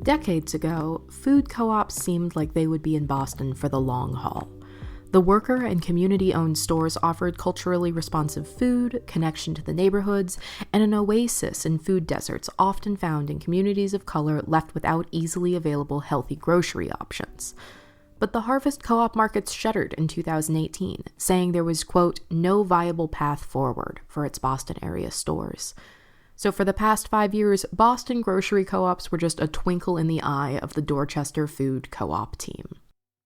Decades ago, food co-ops seemed like they would be in Boston for the long haul. The worker and community-owned stores offered culturally responsive food, connection to the neighborhoods, and an oasis in food deserts often found in communities of color left without easily available healthy grocery options. But the Harvest Co-op markets shuttered in 2018, saying there was, quote, no viable path forward for its Boston area stores. So for the past 5 years, Boston grocery co-ops were just a twinkle in the eye of the Dorchester Food Co-op team.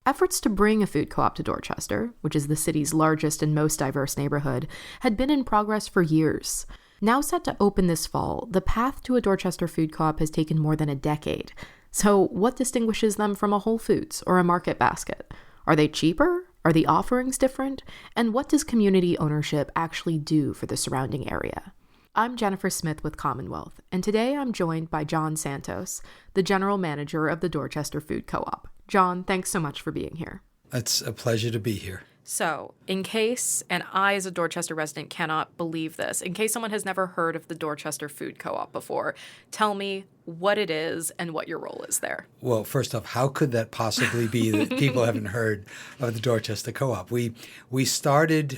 Efforts to bring a food co-op to Dorchester, which is the city's largest and most diverse neighborhood, had been in progress for years. Now set to open this fall, the path to a Dorchester food co-op has taken more than a decade. So what distinguishes them from a Whole Foods or a Market Basket? Are they cheaper? Are the offerings different? And what does community ownership actually do for the surrounding area? I'm Jennifer Smith with CommonWealth, and today I'm joined by John Santos, the general manager of the Dorchester Food Co-op. John, thanks so much for being here. It's a pleasure to be here. So, in case, and I as a Dorchester resident cannot believe this, in case someone has never heard of the Dorchester Food Co-op before, tell me what it is and what your role is there. Well, first off, how could that possibly be that people haven't heard of the Dorchester Co-op? We started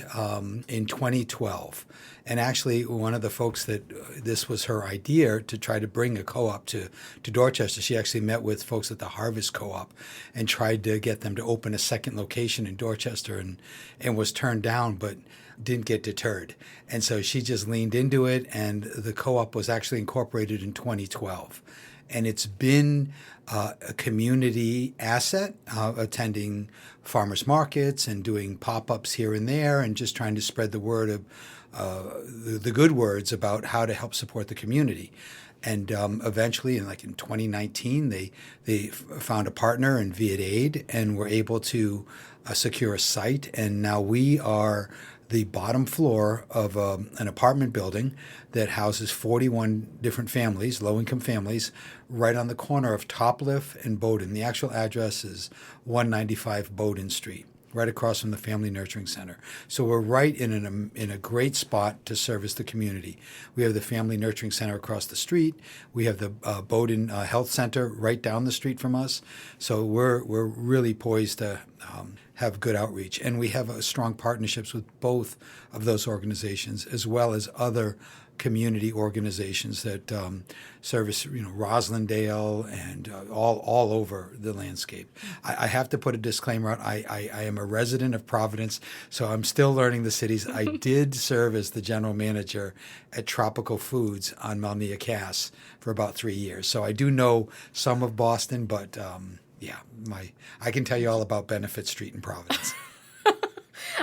in 2012. And actually, one of the folks that this was her idea to try to bring a co-op to Dorchester, she actually met with folks at the Harvest Co-op and tried to get them to open a second location in Dorchester and was turned down, but didn't get deterred. And so she just leaned into it, and the co-op was actually incorporated in 2012. And it's been a community asset, attending farmers markets and doing pop-ups here and there and just trying to spread the word of the good words about how to help support the community. And eventually, in 2019, they found a partner in Viet Aid and were able to secure a site. And now we are the bottom floor of an apartment building that houses 41 different families, low-income families, right on the corner of Topliff and Bowdoin. The actual address is 195 Bowdoin Street, right across from the Family Nurturing Center. So we're right in a great spot to service the community. We have the Family Nurturing Center across the street. We have the Bowdoin Health Center right down the street from us. So we're really poised to have good outreach. And we have strong partnerships with both of those organizations, as well as other community organizations that service, Roslindale and all over the landscape. I have to put a disclaimer out. I am a resident of Providence, so I'm still learning the cities. I did serve as the general manager at Tropical Foods on Melnia Cass for about 3 years. So I do know some of Boston, but I can tell you all about Benefit Street in Providence.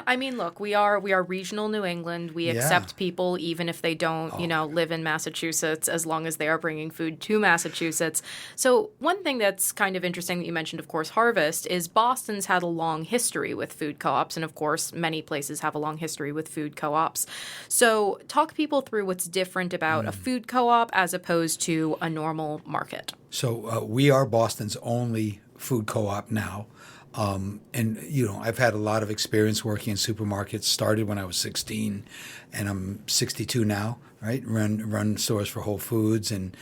I mean, look, we are regional New England. We accept people even if they don't, live in Massachusetts, as long as they are bringing food to Massachusetts. So one thing that's kind of interesting that you mentioned, of course, Harvest, is Boston's had a long history with food co-ops. And of course, many places have a long history with food co-ops. So talk people through what's different about a food co-op as opposed to a normal market. So we are Boston's only food co-op now. I've had a lot of experience working in supermarkets. Started when I was 16, and I'm 62 now. Right, run stores for Whole Foods and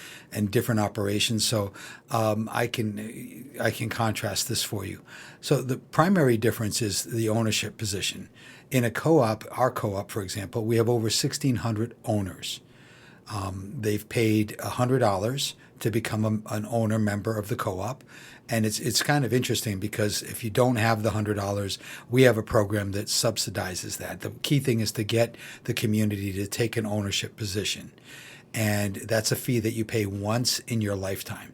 different operations. So I can contrast this for you. So the primary difference is the ownership position. In a co-op, our co-op, for example, we have over 1,600 owners. They've paid $100 to become an owner member of the co-op. And it's kind of interesting because if you don't have the $100, we have a program that subsidizes that. The key thing is to get the community to take an ownership position. And that's a fee that you pay once in your lifetime.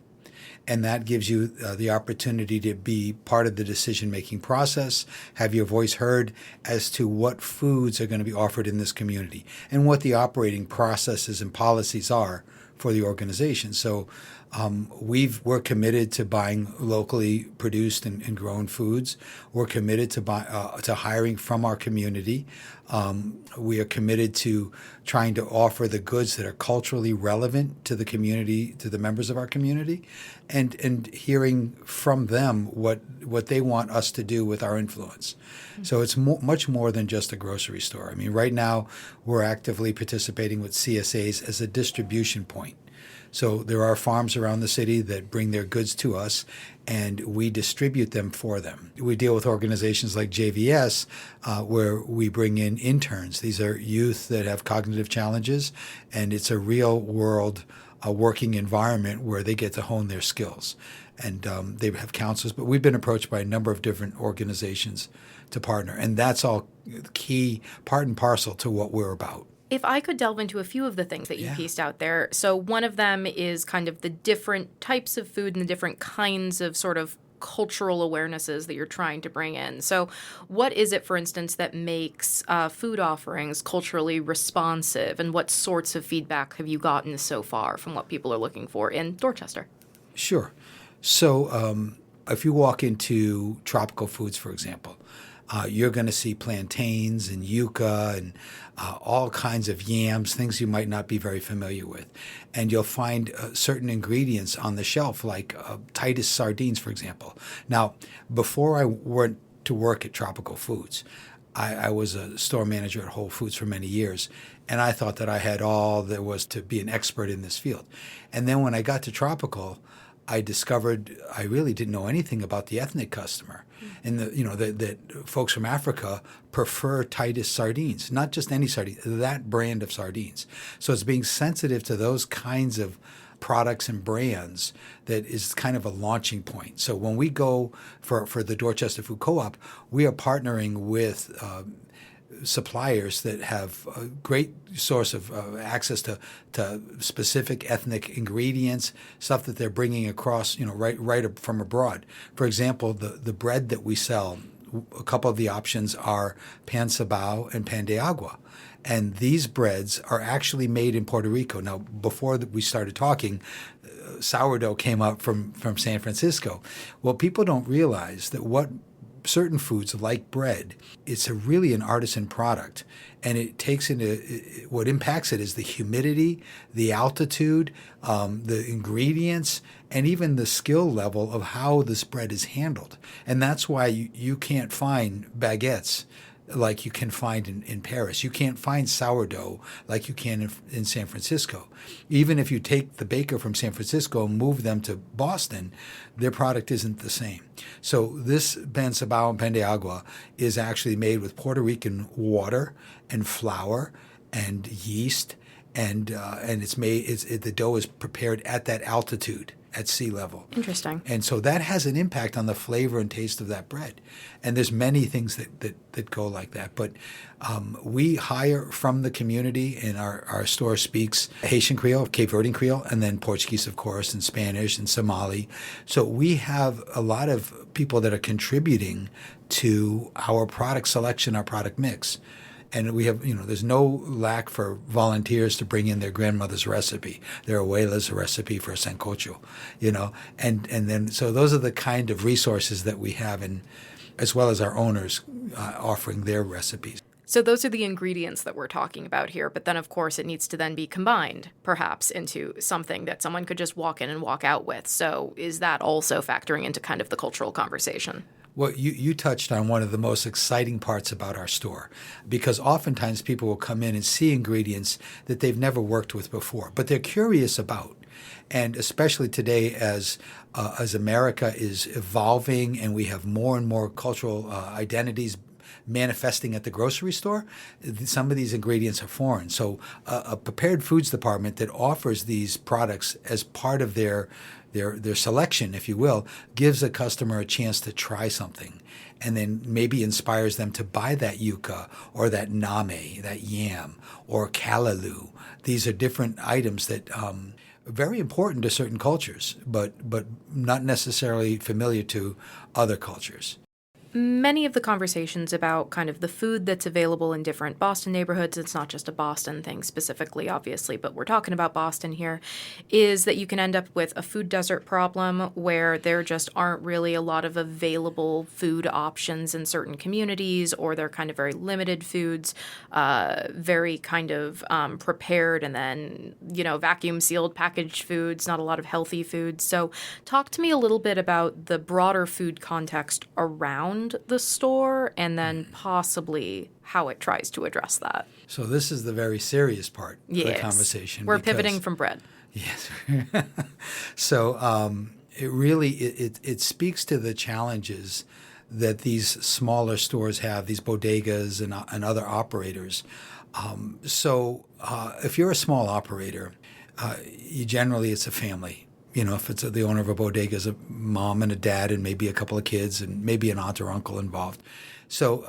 And that gives you the opportunity to be part of the decision-making process, have your voice heard as to what foods are going to be offered in this community and what the operating processes and policies are for the organization. So we're committed to buying locally produced and grown foods. We're committed to hiring from our community. We are committed to trying to offer the goods that are culturally relevant to the community, to the members of our community, and hearing from them what they want us to do with our influence. Mm-hmm. So it's much more than just a grocery store. I mean, right now we're actively participating with CSAs as a distribution point. So there are farms around the city that bring their goods to us, and we distribute them for them. We deal with organizations like JVS, where we bring in interns. These are youth that have cognitive challenges, and it's a real world working environment where they get to hone their skills. And they have counselors, but we've been approached by a number of different organizations to partner. And that's all key, part and parcel to what we're about. If I could delve into a few of the things that you pieced out there. So one of them is kind of the different types of food and the different kinds of sort of cultural awarenesses that you're trying to bring in. So what is it, for instance, that makes food offerings culturally responsive, and what sorts of feedback have you gotten so far from what people are looking for in Dorchester? Sure. So if you walk into tropical foods, for example, you're going to see plantains and yuca and all kinds of yams, things you might not be very familiar with. And you'll find certain ingredients on the shelf, like Titus sardines, for example. Now, before I went to work at Tropical Foods, I was a store manager at Whole Foods for many years, and I thought that I had all there was to be an expert in this field. And then when I got to Tropical, I discovered I really didn't know anything about the ethnic customer, and that folks from Africa prefer Titus sardines, not just any sardine, that brand of sardines. So it's being sensitive to those kinds of products and brands that is kind of a launching point. So when we go for the Dorchester Food Co-op, we are partnering with suppliers that have a great source of access to specific ethnic ingredients, stuff that they're bringing across, right from abroad. For example, the bread that we sell, a couple of the options are pan sabao and pan de agua. And these breads are actually made in Puerto Rico. Now, before we started talking, sourdough came up from San Francisco. Well, people don't realize that what certain foods like bread, it's really an artisan product, and it takes into what impacts it is the humidity, the altitude, the ingredients, and even the skill level of how this bread is handled. And that's why you can't find baguettes like you can find in Paris. You can't find sourdough like you can in San Francisco. Even if you take the baker from San Francisco and move them to Boston, their product isn't the same. So this pan sabao and pan de agua is actually made with Puerto Rican water and flour and yeast, and it's made. The dough is prepared at that altitude, at sea level. Interesting. And so that has an impact on the flavor and taste of that bread. And there's many things that go like that. But we hire from the community, and our store speaks Haitian Creole, Cape Verdean Creole, and then Portuguese, of course, and Spanish and Somali. So we have a lot of people that are contributing to our product selection, our product mix. And we have, there's no lack for volunteers to bring in their grandmother's recipe, their abuela's recipe for sancocho, and then so those are the kind of resources that we have, and as well as our owners offering their recipes. So those are the ingredients that we're talking about here, but then of course it needs to then be combined perhaps into something that someone could just walk in and walk out with. So is that also factoring into kind of the cultural conversation? Well, you touched on one of the most exciting parts about our store, because oftentimes people will come in and see ingredients that they've never worked with before, but they're curious about. And especially today, as America is evolving and we have more and more cultural identities manifesting at the grocery store, some of these ingredients are foreign. So a prepared foods department that offers these products as part of their selection, if you will, gives a customer a chance to try something, and then maybe inspires them to buy that yuca or that name, that yam, or callaloo. These are different items that are very important to certain cultures, but not necessarily familiar to other cultures. Many of the conversations about kind of the food that's available in different Boston neighborhoods, it's not just a Boston thing specifically, obviously, but we're talking about Boston here, is that you can end up with a food desert problem where there just aren't really a lot of available food options in certain communities, or they're kind of very limited foods, very kind of prepared and then, vacuum sealed packaged foods, not a lot of healthy foods. So talk to me a little bit about the broader food context around the store, and then possibly how it tries to address that. So this is the very serious part of the conversation. We're pivoting from bread. Yes. So it really it speaks to the challenges that these smaller stores have, these bodegas and other operators. If you're a small operator, you generally it's a family. If it's the owner of a bodega is a mom and a dad and maybe a couple of kids and maybe an aunt or uncle involved. So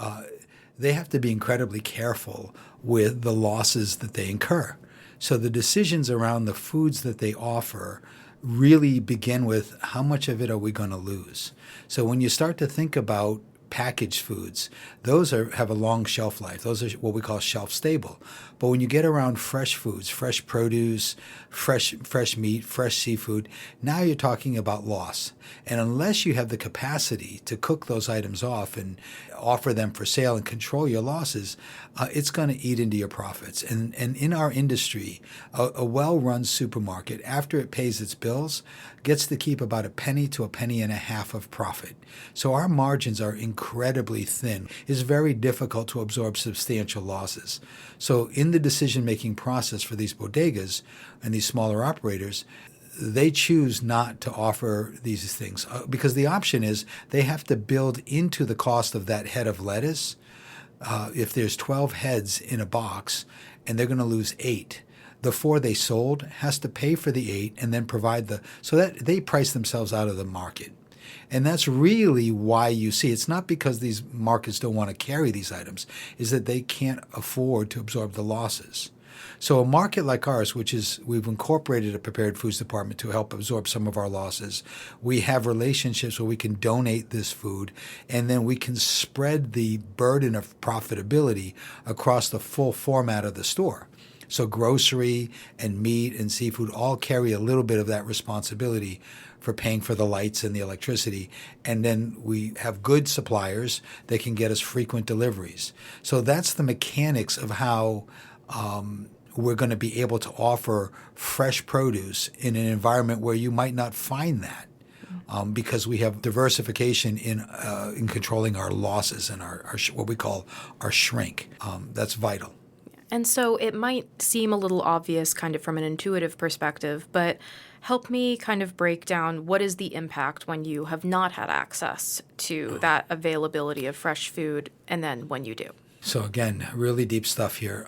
they have to be incredibly careful with the losses that they incur. So the decisions around the foods that they offer really begin with how much of it are we going to lose. So when you start to think about packaged foods, those have a long shelf life. Those are what we call shelf stable. But when you get around fresh foods, fresh produce, fresh meat, fresh seafood, now you're talking about loss. And unless you have the capacity to cook those items off and offer them for sale and control your losses, it's going to eat into your profits. And in our industry, a well-run supermarket, after it pays its bills, gets to keep about a penny to a penny and a half of profit. So our margins are incredibly thin. It's very difficult to absorb substantial losses. So in the decision-making process for these bodegas and these smaller operators, they choose not to offer these things because the option is they have to build into the cost of that head of lettuce. If there's 12 heads in a box and they're going to lose 8, the 4 they sold has to pay for the 8 and then provide so that they price themselves out of the market. And that's really why you see it's not because these markets don't want to carry these items, is that they can't afford to absorb the losses. So a market like ours, we've incorporated a prepared foods department to help absorb some of our losses. We have relationships where we can donate this food, and then we can spread the burden of profitability across the full format of the store. So grocery and meat and seafood all carry a little bit of that responsibility for paying for the lights and the electricity. And then we have good suppliers that can get us frequent deliveries. So that's the mechanics of how we're going to be able to offer fresh produce in an environment where you might not find that. Because we have diversification in controlling our losses and our what we call our shrink. That's vital. And so it might seem a little obvious kind of from an intuitive perspective, but help me kind of break down what is the impact when you have not had access to that availability of fresh food and then when you do. So again, really deep stuff here.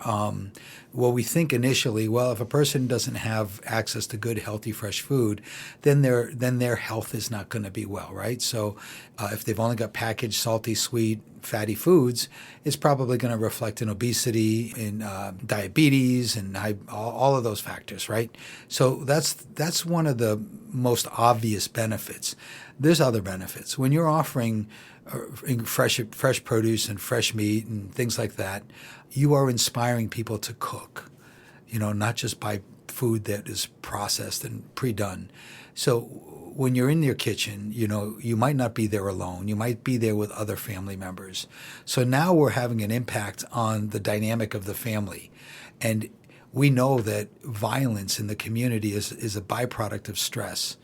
Well, we think initially, if a person doesn't have access to good, healthy, fresh food, then their health is not going to be well, right? So if they've only got packaged, salty, sweet, fatty foods, it's probably going to reflect in obesity, in diabetes, and all of those factors, right? So that's one of the most obvious benefits. There's other benefits. When you're offering fresh produce and fresh meat and things like that, you are inspiring people to cook, not just buy food that is processed and pre-done. So when you're in your kitchen, you might not be there alone. You might be there with other family members. So now we're having an impact on the dynamic of the family. And we know that violence in the community is a byproduct of stress.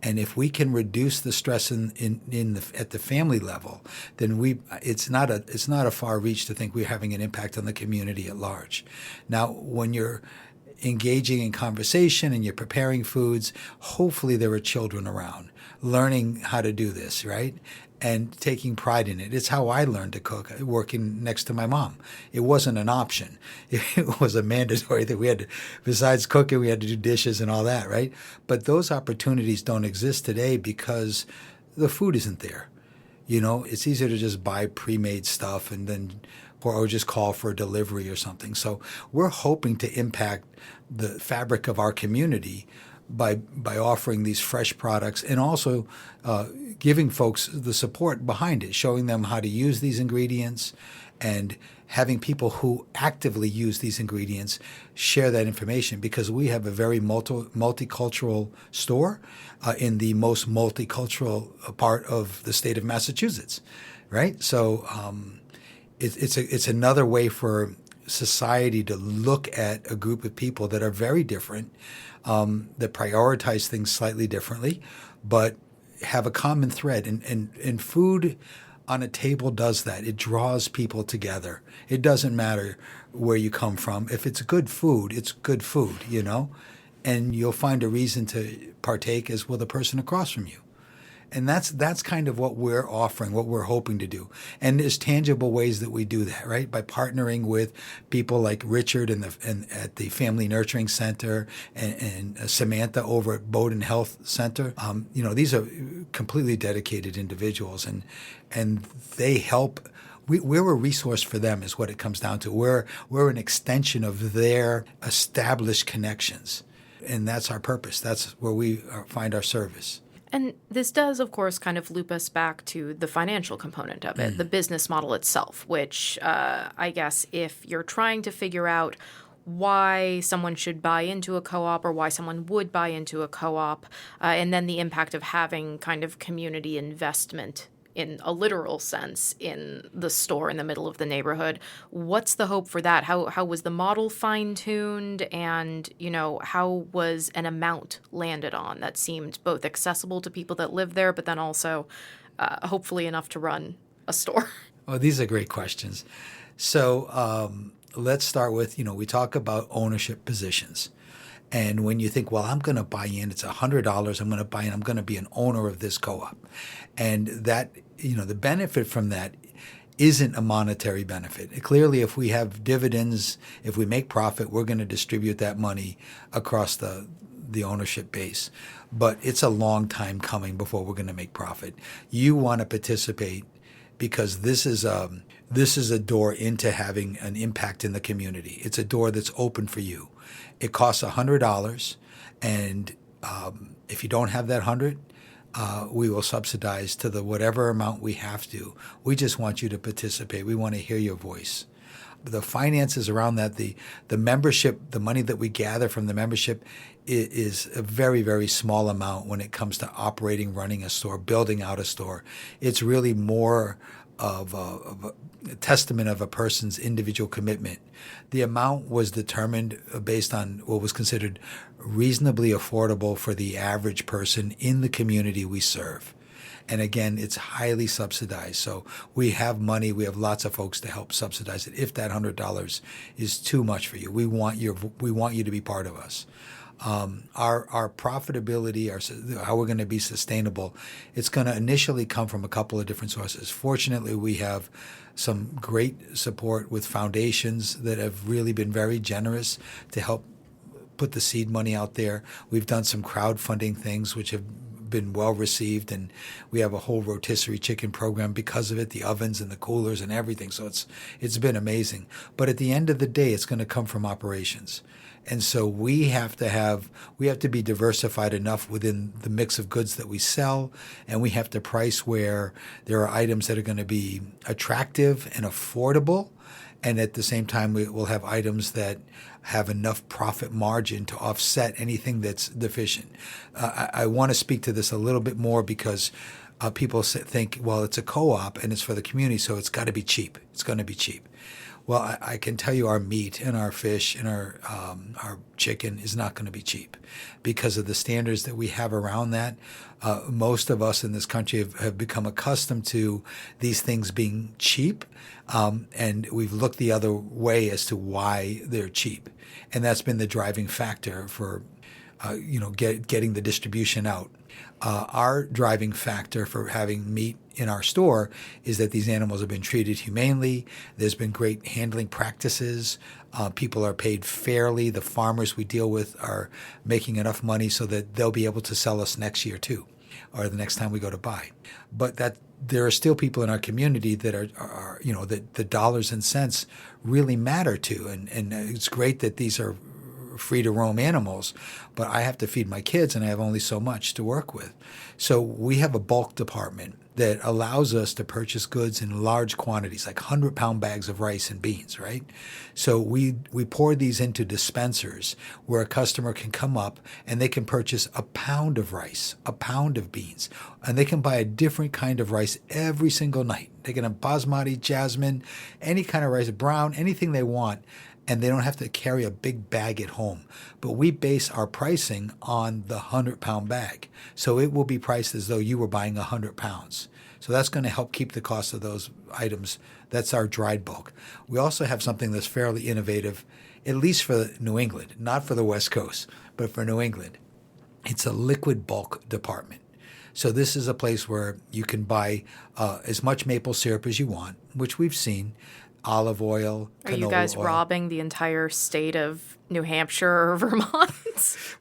And if we can reduce the stress at the family level, then it's not a far reach to think we're having an impact on the community at large. Now, when you're engaging in conversation and you're preparing foods, hopefully there are children around learning how to do this, right? And taking pride in it. It's how I learned to cook, working next to my mom. It wasn't an option. It was a mandatory thing. We had to, besides cooking, we had to do dishes and all that, right? But those opportunities don't exist today because the food isn't there. It's easier to just buy pre-made stuff and then or just call for a delivery or something. So we're hoping to impact the fabric of our community by offering these fresh products and also giving folks the support behind it, showing them how to use these ingredients and having people who actively use these ingredients share that information, because we have a very multicultural store in the most multicultural part of the state of Massachusetts, right? So it's another way for society to look at a group of people that are very different, that prioritize things slightly differently, but have a common thread. And food on a table does that. It draws people together. It doesn't matter where you come from. If it's good food, it's good food, And you'll find a reason to partake, as will the person across from you. And that's kind of what we're offering, what we're hoping to do. And there's tangible ways that we do that, right? By partnering with people like Richard and at the Family Nurturing Center and Samantha over at Bowdoin Health Center. These are completely dedicated individuals, and they help. We're a resource for them, is what it comes down to. We're an extension of their established connections, and that's our purpose. That's where we find our service. And this does, of course, kind of loop us back to the financial component of it, the business model itself, which I guess if you're trying to figure out why someone should buy into a co-op or why someone would buy into a co-op, and then the impact of having kind of community investment in a literal sense in the store in the middle of the neighborhood. What's the hope for that? How was the model fine-tuned, and how was an amount landed on that seemed both accessible to people that live there, but then also hopefully enough to run a store? Oh, these are great questions. So let's start with, we talk about ownership positions. And when you think, well, I'm going to buy in, it's $100, I'm going to buy in, I'm going to be an owner of this co-op. And that, the benefit from that isn't a monetary benefit. Clearly, if we have dividends, if we make profit, we're going to distribute that money across the ownership base. But it's a long time coming before we're going to make profit. You want to participate because this is a door into having an impact in the community. It's a door that's open for you. It costs $100, and if you don't have that $100, we will subsidize to the whatever amount we have to. We just want you to participate. We want to hear your voice. The finances around that, the membership, the money that we gather from the membership is a very, very small amount when it comes to operating, running a store, building out a store. It's really more of a testament of a person's individual commitment. The amount was determined based on what was considered reasonably affordable for the average person in the community we serve. And again, it's highly subsidized. So we have money. We have lots of folks to help subsidize it. If that $100 is too much for you, we want you to be part of us. Our profitability, how we're going to be sustainable, it's going to initially come from a couple of different sources. Fortunately, we have some great support with foundations that have really been very generous to help put the seed money out there. We've done some crowdfunding things which have been well received, and we have a whole rotisserie chicken program because of it, the ovens and the coolers and everything. So it's been amazing. But at the end of the day, it's going to come from operations. And so we have to be diversified enough within the mix of goods that we sell, and we have to price where there are items that are going to be attractive and affordable, and at the same time we will have items that have enough profit margin to offset anything that's deficient. I want to speak to this a little bit more because people think, well, it's a co-op and it's for the community, so it's got to be cheap. It's going to be cheap. Well, I can tell you our meat and our fish and our chicken is not going to be cheap because of the standards that we have around that. Most of us in this country have become accustomed to these things being cheap, and we've looked the other way as to why they're cheap. And that's been the driving factor for getting the distribution out. Our driving factor for having meat in our store is that these animals have been treated humanely. There's been great handling practices. People are paid fairly. The farmers we deal with are making enough money so that they'll be able to sell us next year too, or the next time we go to buy. But that there are still people in our community that are that the dollars and cents really matter to, and it's great that these are free to roam animals, but I have to feed my kids and I have only so much to work with. So we have a bulk department that allows us to purchase goods in large quantities, like 100-pound bags of rice and beans, right? So we pour these into dispensers where a customer can come up and they can purchase a pound of rice, a pound of beans, and they can buy a different kind of rice every single night. They can have basmati, jasmine, any kind of rice, brown, anything they want, and they don't have to carry a big bag at home. But we base our pricing on the 100-pound bag. So it will be priced as though you were buying 100 pounds. So that's going to help keep the cost of those items. That's our dried bulk. We also have something that's fairly innovative, at least for New England, not for the West Coast, but for New England, it's a liquid bulk department. So this is a place where you can buy as much maple syrup as you want, which we've seen, olive oil, Are canola you guys oil. robbing the entire state of New Hampshire or Vermont?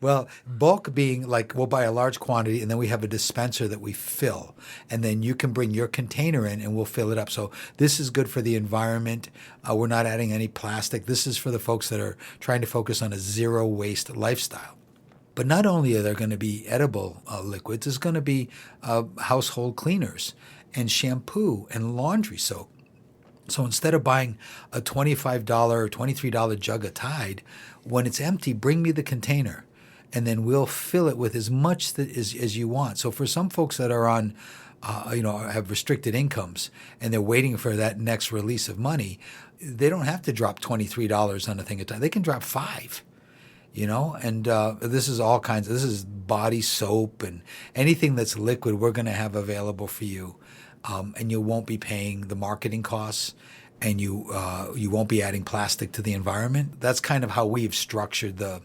Well, bulk being like we'll buy a large quantity and then we have a dispenser that we fill. And then you can bring your container in and we'll fill it up. So this is good for the environment. We're not adding any plastic. This is for the folks that are trying to focus on a zero waste lifestyle. But not only are there going to be edible liquids, there's going to be household cleaners and shampoo and laundry soap. So instead of buying a $25 or $23 jug of Tide, when it's empty, bring me the container, and then we'll fill it with as much as you want. So for some folks that are on, have restricted incomes and they're waiting for that next release of money, they don't have to drop $23 on a thing of Tide. They can drop $5. And this is all kinds of, this is body soap and anything that's liquid we're going to have available for you. And you won't be paying the marketing costs, and you won't be adding plastic to the environment. That's kind of how we've structured the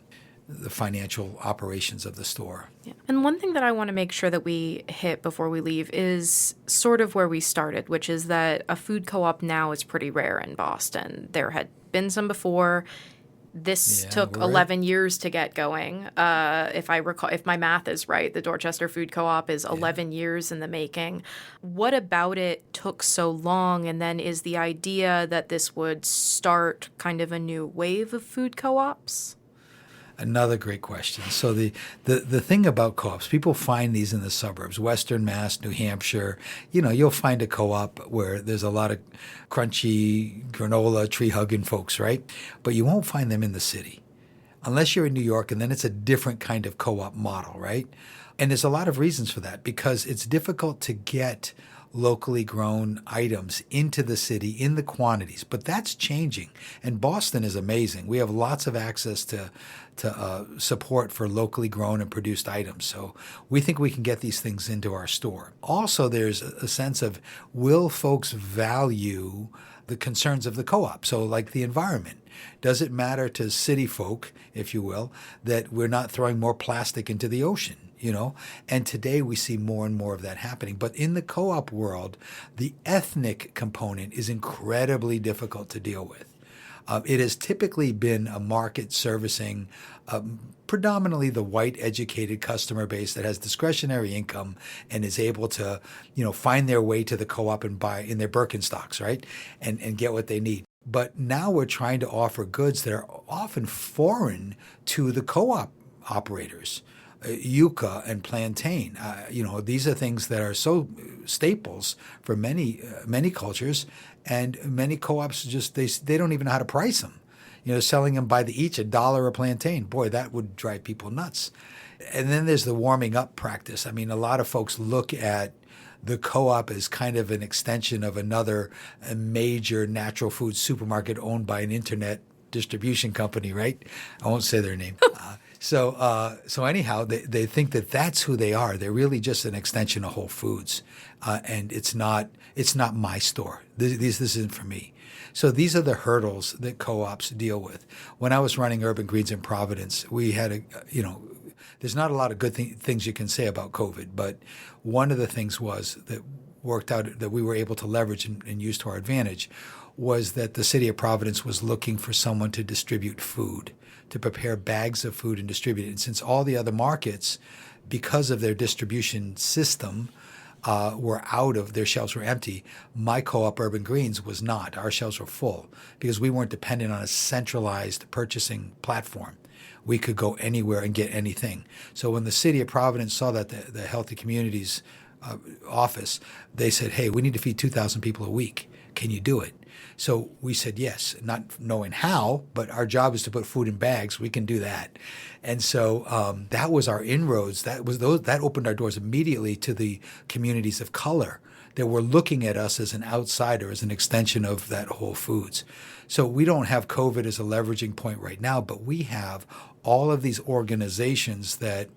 financial operations of the store. Yeah. And one thing that I want to make sure that we hit before we leave is sort of where we started, which is that a food co-op now is pretty rare in Boston. There had been some before. This took 11 years to get going. If I recall, if my math is right, the Dorchester Food Co-op is 11 years in the making. What about it took so long? And then is the idea that this would start kind of a new wave of food co-ops? Another great question. So the thing about co-ops, people find these in the suburbs, Western Mass, New Hampshire. You'll find a co-op where there's a lot of crunchy granola, tree-hugging folks, right? But you won't find them in the city unless you're in New York, and then it's a different kind of co-op model, right? And there's a lot of reasons for that because it's difficult to get locally grown items into the city in the quantities. But that's changing. And Boston is amazing. We have lots of access to support for locally grown and produced items. So we think we can get these things into our store. Also, there's a sense of, will folks value the concerns of the co-op? So like the environment. Does it matter to city folk, if you will, that we're not throwing more plastic into the ocean? And today we see more and more of that happening. But in the co-op world, the ethnic component is incredibly difficult to deal with. It has typically been a market servicing predominantly the white educated customer base that has discretionary income and is able to, find their way to the co-op and buy in their Birkenstocks, right? And get what they need. But now we're trying to offer goods that are often foreign to the co-op operators. Yucca and plantain. These are things that are so staples for many cultures, and many co-ops they don't even know how to price them. Selling them by the each $1 a plantain. Boy, that would drive people nuts. And then there's the warming up practice. I mean, a lot of folks look at the co-op as kind of an extension of another major natural food supermarket owned by an internet distribution company, right? I won't say their name. So anyhow, they think that that's who they are. They're really just an extension of Whole Foods, and it's not my store. This isn't for me. So these are the hurdles that co-ops deal with. When I was running Urban Greens in Providence, we had there's not a lot of good things you can say about COVID, but one of the things was that worked out that we were able to leverage and use to our advantage was that the city of Providence was looking for someone to distribute food, to prepare bags of food and distribute it. And since all the other markets, because of their distribution system, their shelves were empty, my co-op Urban Greens was not. Our shelves were full because we weren't dependent on a centralized purchasing platform. We could go anywhere and get anything. So when the city of Providence saw that, the Healthy Communities office, they said, hey, we need to feed 2,000 people a week. Can you do it? So we said yes, not knowing how, but our job is to put food in bags. We can do that. And so that was our inroads. That opened our doors immediately to the communities of color that were looking at us as an outsider, as an extension of that Whole Foods. So we don't have COVID as a leveraging point right now, but we have all of these organizations that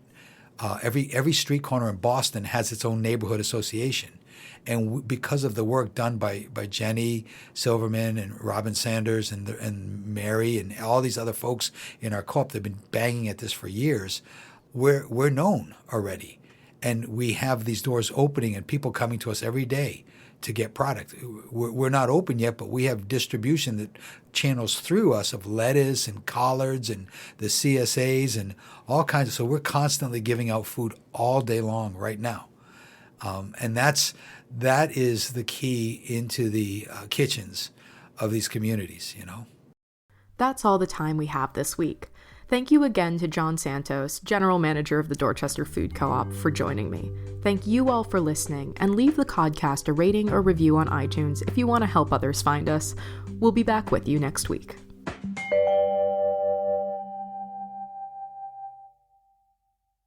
Every street corner in Boston has its own neighborhood association. And because of the work done by Jenny Silverman and Robin Sanders and Mary and all these other folks in our co-op, they've been banging at this for years, we're known already. And we have these doors opening and people coming to us every day to get product. We're not open yet, but we have distribution that channels through us of lettuce and collards and the CSAs and all kinds of, so we're constantly giving out food all day long right now. And that is the key into the kitchens of these communities, you know. That's all the time we have this week. Thank you again to John Santos, General Manager of the Dorchester Food Co-op, for joining me. Thank you all for listening, and leave the podcast a rating or review on iTunes if you want to help others find us. We'll be back with you next week.